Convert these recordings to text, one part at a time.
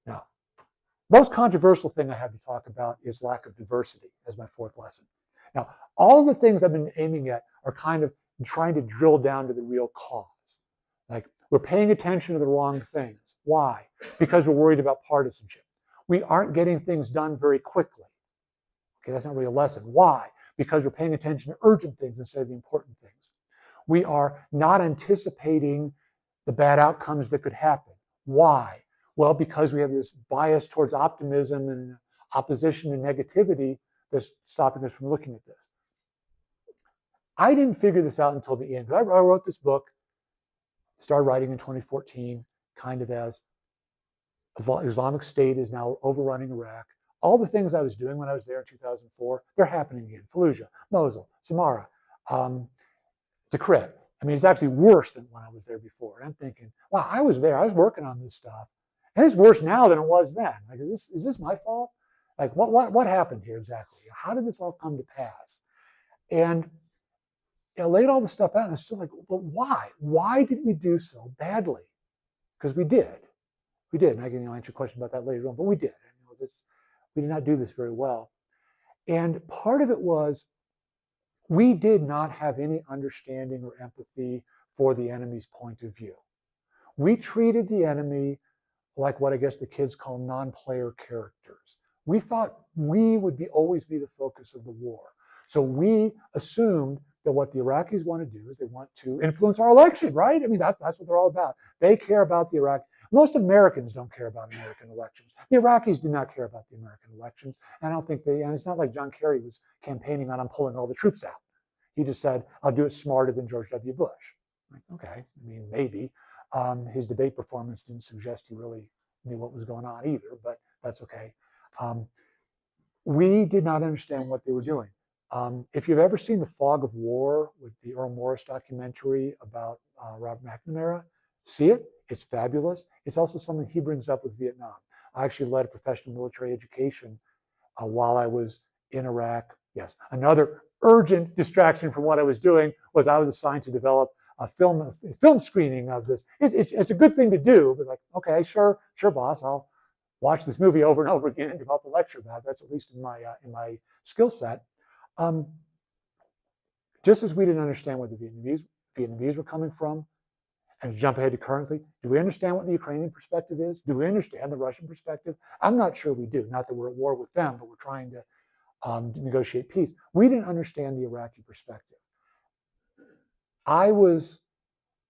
Now, most controversial thing I have to talk about is lack of diversity as my fourth lesson. Now, all of the things I've been aiming at are kind of trying to drill down to the real cause. Like we're paying attention to the wrong things. Why? Because we're worried about partisanship. We aren't getting things done very quickly. Okay, that's not really a lesson. Why? Because we're paying attention to urgent things instead of the important things. We are not anticipating the bad outcomes that could happen. Why? Well, because we have this bias towards optimism and opposition to negativity that's stopping us from looking at this. I didn't figure this out until the end. I wrote this book, started writing in 2014, kind of as Islamic State is now overrunning Iraq. All the things I was doing when I was there in 2004, they're happening again. Fallujah, Mosul, Samarra, Tikrit. I mean, it's actually worse than when I was there before. And I'm thinking, wow, I was there. I was working on this stuff. And it's worse now than it was then. Like, is this my fault? Like, what happened here exactly? How did this all come to pass? And I laid all the stuff out, and it's still like, but why? Why did we do so badly? Because we did. We did. And I can answer a question about that later on, but we did. We did not do this very well. And part of it was we did not have any understanding or empathy for the enemy's point of view. We treated the enemy like what I guess the kids call non-player characters. We thought we would always be the focus of the war. So we assumed that what the Iraqis want to do is they want to influence our election, right? I mean, that's what they're all about. They care about the Iraq. Most Americans don't care about American elections. The Iraqis do not care about the American elections. And I don't think and it's not like John Kerry was campaigning on, I'm pulling all the troops out. He just said, I'll do it smarter than George W. Bush. Like, okay, I mean, maybe. His debate performance didn't suggest he really knew what was going on either, but that's okay. We did not understand what they were doing. If you've ever seen The Fog of War with the Earl Morris documentary about Robert McNamara, see it. It's fabulous. It's also something he brings up with Vietnam. I actually led a professional military education while I was in Iraq. Yes, another urgent distraction from what I was doing was I was assigned to develop a film screening of this. It's a good thing to do, but like, okay, sure, boss, I'll watch this movie over and over again and develop a lecture about it. That's at least in my skill set. Just as we didn't understand where the Vietnamese were coming from, and to jump ahead to currently, do we understand what the Ukrainian perspective is? Do we understand the Russian perspective? I'm not sure we do. Not that we're at war with them, but we're trying to negotiate peace. We didn't understand the Iraqi perspective. I was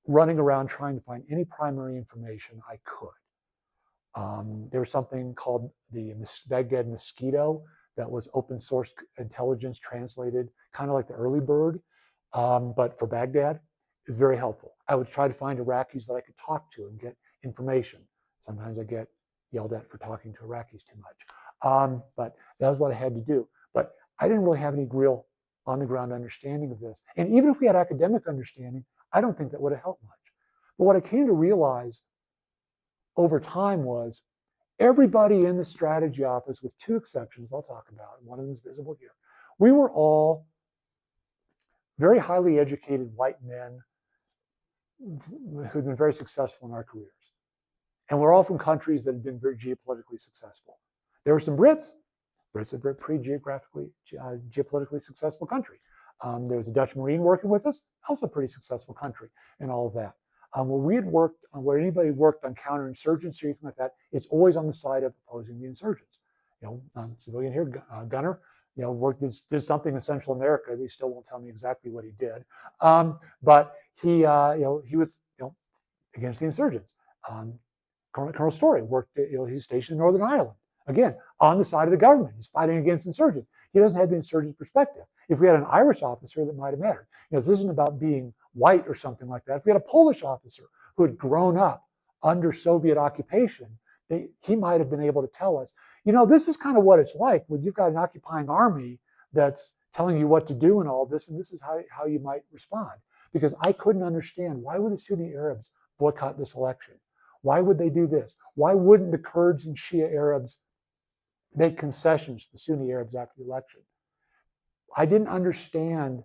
running around trying to find any primary information I could. There was something called the Baghdad Mosquito that was open source intelligence translated, kind of like the early bird, but for Baghdad. Is very helpful. I would try to find Iraqis that I could talk to and get information. Sometimes I get yelled at for talking to Iraqis too much, but that was what I had to do. But I didn't really have any real on-the-ground understanding of this. And even if we had academic understanding, I don't think that would have helped much. But what I came to realize over time was everybody in the strategy office, with two exceptions I'll talk about, one of them is visible here, we were all very highly educated white men who'd been very successful in our careers. And we're all from countries that have been very geopolitically successful. There were some Brits. Brits are a very geopolitically successful country. There was a Dutch Marine working with us, also a pretty successful country, and all of that. Where anybody worked on counterinsurgency or anything like that, it's always on the side of opposing the insurgents. Civilian here, Gunner, did something in Central America. They still won't tell me exactly what he did, but he was against the insurgents. Colonel Story worked. He's stationed in Northern Ireland. Again, on the side of the government, he's fighting against insurgents. He doesn't have the insurgents' perspective. If we had an Irish officer, that might have mattered. This isn't about being white or something like that. If we had a Polish officer who had grown up under Soviet occupation, he might have been able to tell us, this is kind of what it's like when you've got an occupying army that's telling you what to do and all this, and this is how you might respond. Because I couldn't understand, why would the Sunni Arabs boycott this election? Why would they do this? Why wouldn't the Kurds and Shia Arabs make concessions to the Sunni Arabs after the election? I didn't understand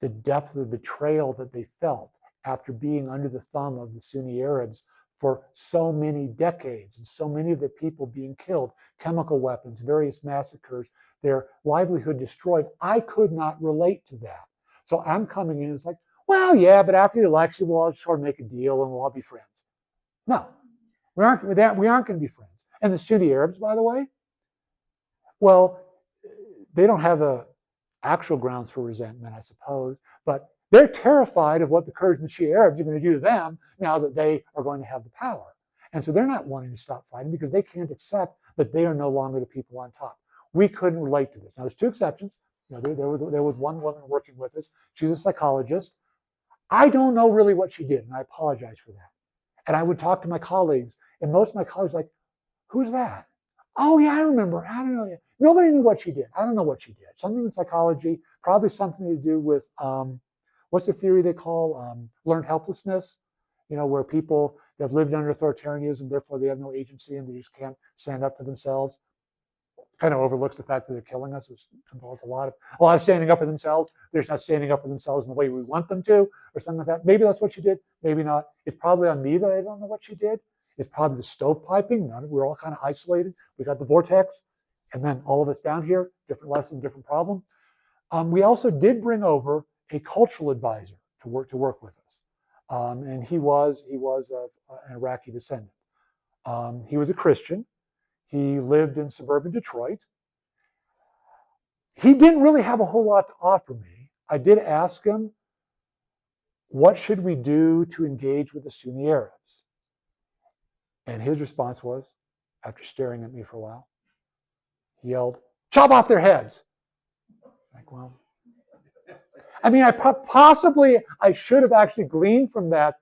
the depth of the betrayal that they felt after being under the thumb of the Sunni Arabs for so many decades and so many of the people being killed, chemical weapons, various massacres, their livelihood destroyed. I could not relate to that. So I'm coming in, it's like, well, yeah, but after the election, we'll all sort of make a deal and we'll all be friends. No, we aren't going to be friends. And the Sunni Arabs, by the way, well, they don't have actual grounds for resentment, I suppose, but they're terrified of what the Kurds and Shia Arabs are going to do to them now that they are going to have the power. And so they're not wanting to stop fighting because they can't accept that they are no longer the people on top. We couldn't relate to this. Now, there's two exceptions. There was one woman working with us. She's a psychologist. I don't know really what she did, and I apologize for that. And I would talk to my colleagues, and most of my colleagues were like, who's that? Oh, yeah, I remember. I don't know. Nobody knew what she did. I don't know what she did. Something in psychology, probably something to do with, what's the theory they call learned helplessness? Where people have lived under authoritarianism, therefore they have no agency and they just can't stand up for themselves. Kind of overlooks the fact that they're killing us. It involves a lot of standing up for themselves. They're just not standing up for themselves in the way we want them to, or something like that. Maybe that's what she did. Maybe not. It's probably on me that I don't know what she did. It's probably the stovepiping. We're all kind of isolated. We got the vortex, and then all of us down here, different lesson, different problem. We also did bring over a cultural advisor to work with us, and he was of an Iraqi descendant. He was a Christian. He lived in suburban Detroit. He didn't really have a whole lot to offer me. I did ask him, what should we do to engage with the Sunni Arabs? And his response was, after staring at me for a while, he yelled, chop off their heads. Like, well, I mean, I should have actually gleaned from that,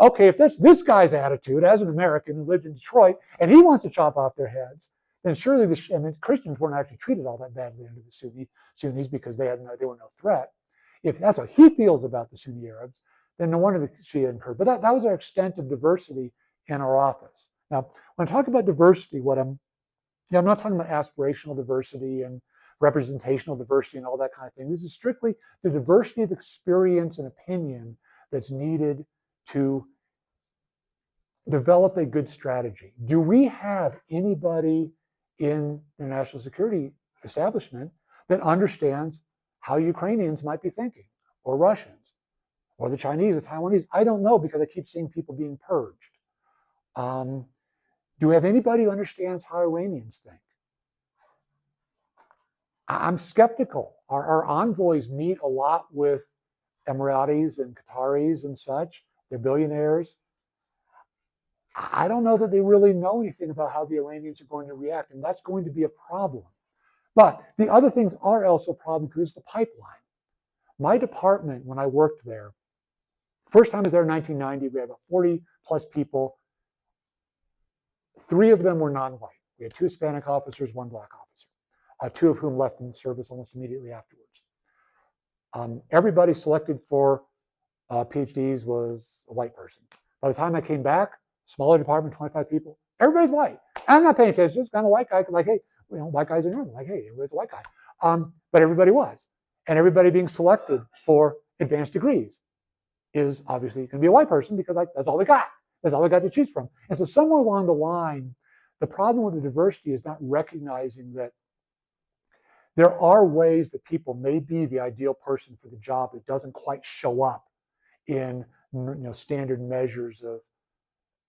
okay, if that's this guy's attitude as an American who lived in Detroit and he wants to chop off their heads, then surely the Christians weren't actually treated all that badly under the Sunnis because they were no threat. If that's what he feels about the Sunni Arabs, then no wonder the Shia and Kurd. But that was our extent of diversity in our office. Now, when I talk about diversity, I'm not talking about aspirational diversity and representational diversity and all that kind of thing. This is strictly the diversity of experience and opinion that's needed to develop a good strategy. Do we have anybody in the national security establishment that understands how Ukrainians might be thinking, or Russians, or the Chinese, the Taiwanese? I don't know, because I keep seeing people being purged. Do we have anybody who understands how Iranians think? I'm skeptical. Our envoys meet a lot with Emiratis and Qataris and such. They're billionaires. I don't know that they really know anything about how the Iranians are going to react, and that's going to be a problem. But the other things are also a problem because the pipeline. My department, when I worked there, first time I was there in 1990, we had about 40 plus people. 3 of them were non-white. We had 2 Hispanic officers, 1 black officer, 2 of whom left in the service almost immediately afterwards. Everybody selected for PhDs was a white person. By the time I came back, smaller department, 25 people, everybody's white. I'm not paying attention, it's kind of white guy, like, hey, white guys are normal, like, hey, everybody's a white guy. But everybody was. And everybody being selected for advanced degrees is obviously going to be a white person because that's all we got. That's all we got to choose from. And so somewhere along the line, the problem with the diversity is not recognizing that there are ways that people may be the ideal person for the job that doesn't quite show up in standard measures of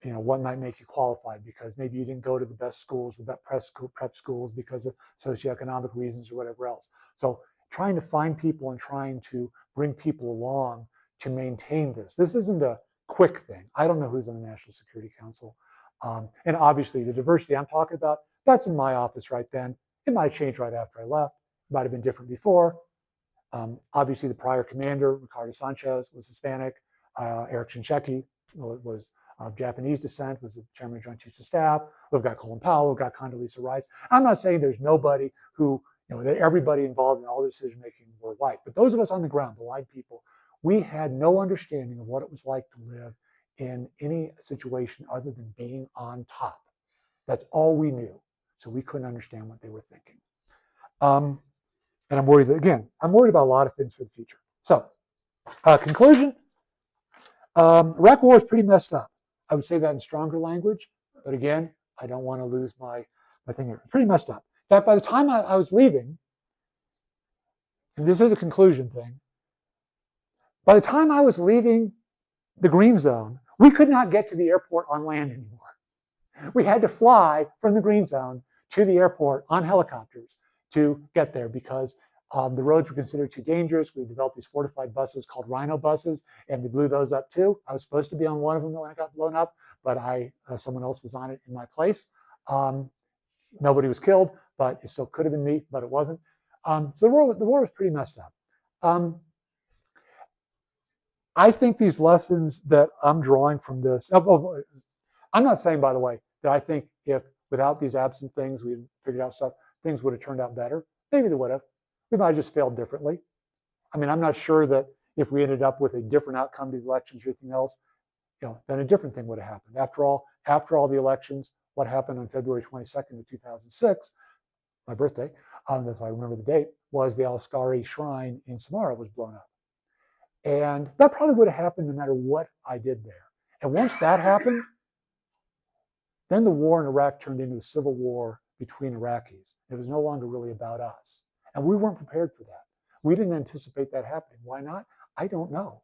what might make you qualified, because maybe you didn't go to the best schools, the best prep schools because of socioeconomic reasons or whatever else. So trying to find people and trying to bring people along to maintain this. This isn't a quick thing. I don't know who's on the National Security Council. And obviously the diversity I'm talking about, that's in my office right then. It might change right after I left. It might have been different before. Obviously the prior commander, Ricardo Sanchez, was Hispanic. Eric Shinseki was of Japanese descent, was the chairman of Joint Chiefs of Staff. We've got Colin Powell, we've got Condoleezza Rice. I'm not saying there's nobody who, that everybody involved in all the decision making were white, but those of us on the ground, the line people, we had no understanding of what it was like to live in any situation other than being on top. That's all we knew. So we couldn't understand what they were thinking. And I'm worried I'm worried about a lot of things for the future. So, conclusion, Iraq war is pretty messed up. I would say that in stronger language, but again, I don't want to lose my thing here. Pretty messed up. In fact, by the time I was leaving, and this is a conclusion thing, by the time I was leaving the green zone, we could not get to the airport on land anymore. We had to fly from the green zone to the airport on helicopters to get there because the roads were considered too dangerous. We developed these fortified buses called Rhino buses, and we blew those up too. I was supposed to be on one of them when I got blown up, but someone else was on it in my place. Nobody was killed, but it still could have been me, but it wasn't. So the war was pretty messed up. I think these lessons that I'm drawing from this, I'm not saying, by the way, that I think if without these absent things, we figured out stuff, things would have turned out better. Maybe they would have. We might have just failed differently. I mean, I'm not sure that if we ended up with a different outcome to the elections or anything else, then a different thing would have happened. After all the elections, what happened on February 22nd of 2006, my birthday, that's why I remember the date, was the Al-Askari shrine in Samarra was blown up. And that probably would have happened no matter what I did there. And once that happened, then the war in Iraq turned into a civil war between Iraqis. It was no longer really about us. And we weren't prepared for that. We didn't anticipate that happening. Why not? I don't know.